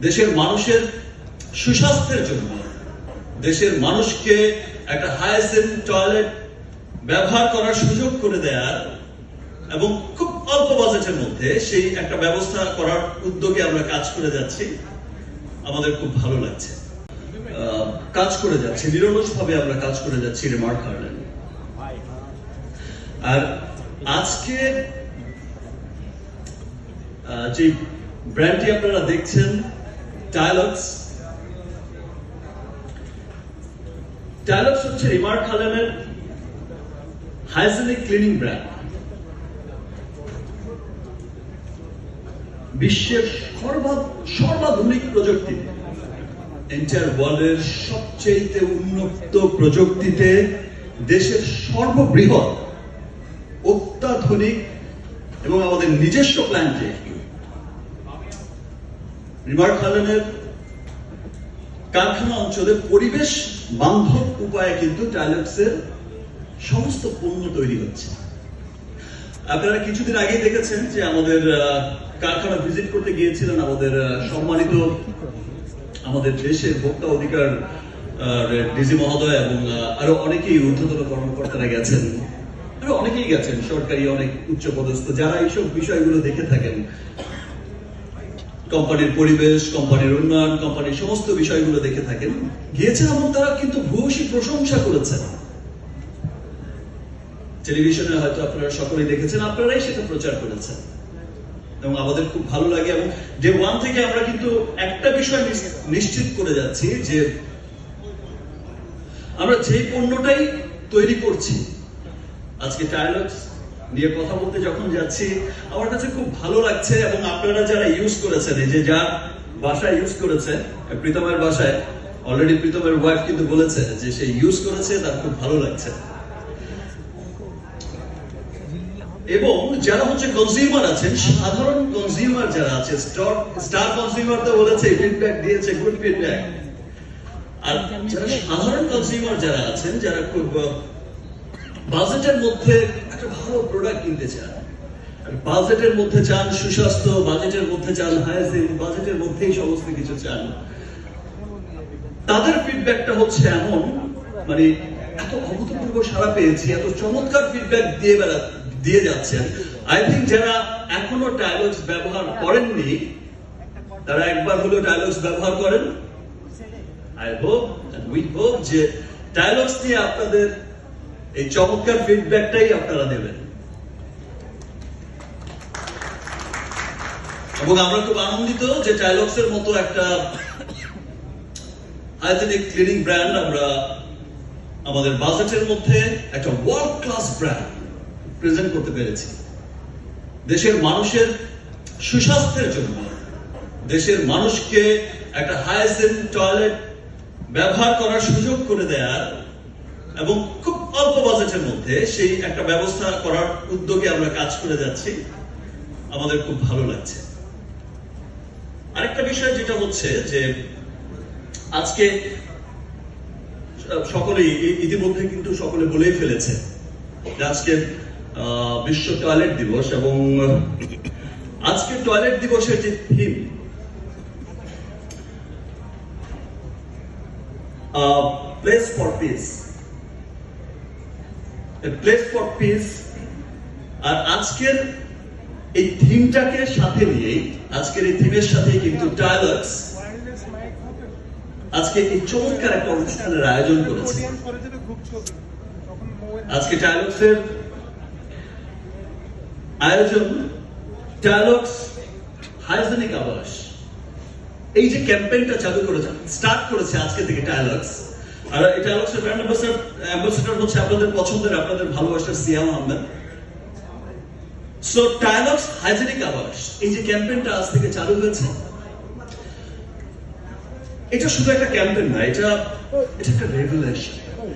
দেশের মানুষের সুস্বাস্থ্যের জন্য, দেশের মানুষকে একটা হাইজিন টয়লেট ব্যবহার করার সুযোগ করে দেওয়ার এবং খুব অল্প বাজেটের মধ্যে সেই একটা ব্যবস্থা করার উদ্যোগে আমরা কাজ করে যাচ্ছি। আমাদের খুব ভালো লাগছে, কাজ করে যাচ্ছি, নিরলসভাবে আমরা কাজ করে যাচ্ছি রিমার্ক হার্লেন। আর আজকে যে ব্র্যান্ডটি আপনারা দেখছেন টাইলক্স হচ্ছে রিমার্ক হার্লেনের হাইজেনিক ক্লিনিং ব্র্যান্ড। বিশ্বের সর্বাধুনিক প্রযুক্তিতে, এন্টায়ার ওয়ার্ল্ডের সবচেয়ে উন্নত প্রযুক্তিতে দেশের সর্ববৃহৎ অত্যাধুনিক এবং আমাদের নিজস্ব প্ল্যান্টে রিমার্ক হার্লেনের কারখানা অঞ্চলে পরিবেশ বান্ধব উপায়ে কিন্তু টাইলক্সের সমস্ত পণ্য তৈরি হচ্ছে। আপনারা কিছুদিন আগেই দেখেছেন যে আমাদের কারখানা ভিজিট করতে গিয়েছিলেন আমাদের সম্মানিত আমাদের দেশের ভোক্তা অধিকার ডিজি মহোদয় এবং আরো অনেকেই ঊর্ধ্বতন কর্মকর্তারা গেছেন, আরো অনেকেই গেছেন, সরকারি অনেক উচ্চপদস্থ যারা এইসব বিষয়গুলো দেখে থাকেন, কোম্পানির পরিবেশ, কোম্পানির উন্নয়ন, কোম্পানির সমস্ত বিষয়গুলো দেখে থাকেন, গিয়েছেন এবং তারা কিন্তু ভূয়সী প্রশংসা করেছেন। টেলিভিশনে হয়তো আপনারা সকলেই দেখেছেন, আপনারাই সেটা প্রচার করেছেন এবং আমাদের খুব ভালো লাগে। এবং ডে ওয়ান থেকে আমরা কিন্তু একটা বিষয় নিশ্চিত করে যাচ্ছি যে আমরা যে পণ্যটাই তৈরি করছি, আজকে টাইলক্স নিয়ে কথা বলতে যখন যাচ্ছি আমার কাছে খুব ভালো লাগছে। এবং আপনারা যারা ইউজ করেছেন, এই যে যার বাসায় ইউজ করেছে, প্রীতমের বাসায় অলরেডি প্রীতমের ওয়াইফ কিন্তু বলেছে যে সে ইউজ করেছে, তার খুব ভালো লাগছে। এবং যারা হচ্ছে কনজিউমার আছেন, সাধারণ কনজিউমার যারা আছে, স্টার কনজিউমার তো বলেছে, ফিডব্যাক দিয়েছে, গুড ফিডব্যাক। আর যারা সাধারণ কনজিউমার যারা আছেন, যারা খুব বাজেটের মধ্যে একটা ভালো প্রোডাক্ট কিনতে চান, বাজেটের মধ্যে চান সুস্বাস্থ্য, বাজেটের মধ্যে চান হাইজিন, বাজেটের মধ্যেই সমস্ত কিছু চান, তাদের ফিডব্যাকটা হচ্ছে এমন, মানে এত অভূতপূর্ব সাড়া পেয়েছি, এত চমৎকার ফিডব্যাক দিয়ে যাচ্ছেন। আই থিঙ্ক যারা এখনো টাইলক্স ব্যবহার করেননি তারা একবার হলো টাইলক্স ব্যবহার করেন। I hope and we hope যে টাইলক্স নিয়ে আপনাদের এই চমৎকার ফিডব্যাকটাই আপনারা দেবেন। এবং আমরা খুব আনন্দিত যে টাইলক্সের মতো একটা হাইজেনিক ক্লিনিং ব্র্যান্ড আমরা আমাদের বাজেটের মধ্যে একটা ওয়ার্ল্ড ক্লাস ব্র্যান্ড প্রেজেন্ট করতে পেরেছি। দেশের মানুষের সুস্বাস্থ্যের জন্য, দেশের মানুষকে একটা হাইজিন টয়লেট ব্যবহার করার সুযোগ করে দেওয়ার এবং খুব অল্প বাজেটের মধ্যে সেই একটা ব্যবস্থা করার উদ্যোগে আমরা কাজ করে যাচ্ছি। আমাদের খুব ভালো লাগছে। আরেকটা বিষয় যেটা হচ্ছে যে আজকে সকলেই ইতিমধ্যে কিন্তু সকলে বলেই ফেলেছে যে আজকে বিশ্ব টয়লেট দিবস, এবং আজকে টয়লেট দিবসের যে theme place for peace, place for peace, আর আজকের এই থিমটাকে সাথে নিয়েই, আজকের এই থিমের সাথে কিন্তু টাইলক্স আজকে এই চমৎকার একটা অনুষ্ঠানের আয়োজন করেছে। আজকে টাইলক্সের আয়োজন টাইলক্স হাইজেনিক আবাস, এই যে ক্যাম্পেইনটা চালু করেছে, স্টার্ট করেছে আজকে থেকে টাইলক্স। আর এই টাইলক্সের ব্র্যান্ড অ্যাম্বাসেডর হচ্ছে আপনাদের পছন্দের, আপনাদের ভালোবাসার সিয়াম আহমেদ। সো টাইলক্স হাইজেনিক আবাস, এই যে ক্যাম্পেইনটা আজ থেকে চালু হয়েছে, এটা শুধু একটা ক্যাম্পেইন না, এটা একটা রেভুলেশন।